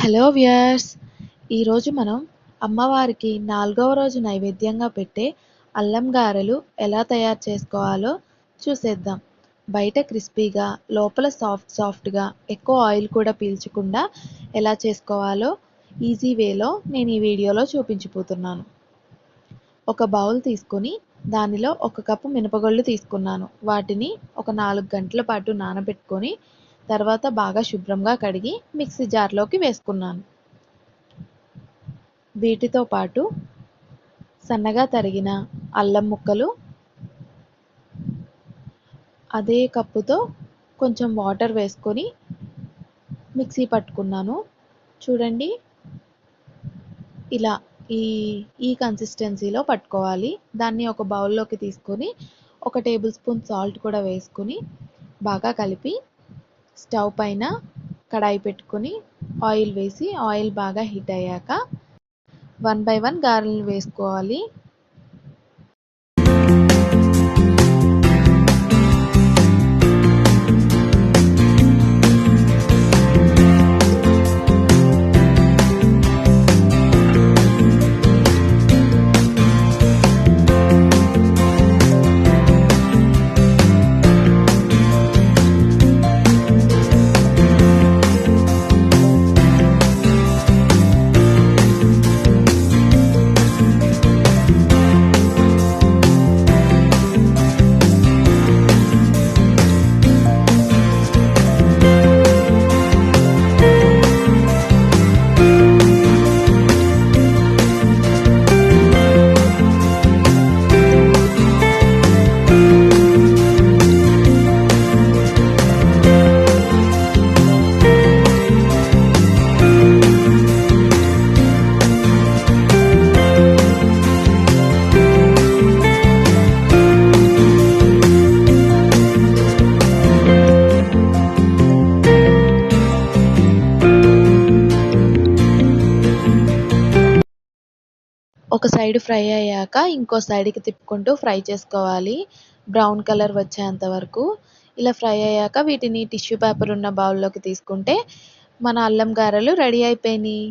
Hello viewers, ఈరోజు మనం అమ్మవారికి 4వ రోజు నైవేద్యంగా పెట్టే అల్లం గారెలు ఎలా తయారు చేసుకోవాలో చూసేద్దాం. బయట క్రిస్పీగా, లోపల సాఫ్ట్గా, ఎక్కువ ఆయిల్ కూడా పీల్చకుండా ఎలా చేసుకోవాలో ఈజీ వేలో నేను ఈ వీడియోలో చూపించబోతున్నాను. ఒక బౌల్ తీసుకొని దానిలో 1 కప్పు మినపగుళ్ళు తీసుకున్నాను. వాటిని ఒక 4 గంటల పాటు నానబెట్టుకొని తర్వాత బాగా శుభ్రంగా కడిగి మిక్సీ జార్లోకి వేసుకున్నాను. వీటితో పాటు సన్నగా తరిగిన అల్లం ముక్కలు, అదే కప్పుతో కొంచెం వాటర్ వేసుకొని మిక్సీ పట్టుకున్నాను. చూడండి, ఇలా ఈ కన్సిస్టెన్సీలో పట్టుకోవాలి. దాన్ని ఒక బౌల్లోకి తీసుకొని 1 టేబుల్ స్పూన్ సాల్ట్ కూడా వేసుకొని బాగా కలిపి స్టవ్ పైన కడాయి పెట్టుకొని ఆయిల్ వేసి ఆయిల్ బాగా హీట్ అయ్యాక 1 బై 1 గారెలను వేసుకోవాలి. ఒక సైడ్ ఫ్రై అయ్యాక ఇంకో సైడ్కి తిప్పుకుంటూ ఫ్రై చేసుకోవాలి, బ్రౌన్ కలర్ వచ్చేంత వరకు. ఇలా ఫ్రై అయ్యాక వీటిని టిష్యూ పేపర్ ఉన్న బౌల్లోకి తీసుకుంటే మన అల్లం గారెలు రెడీ అయిపోయినాయి.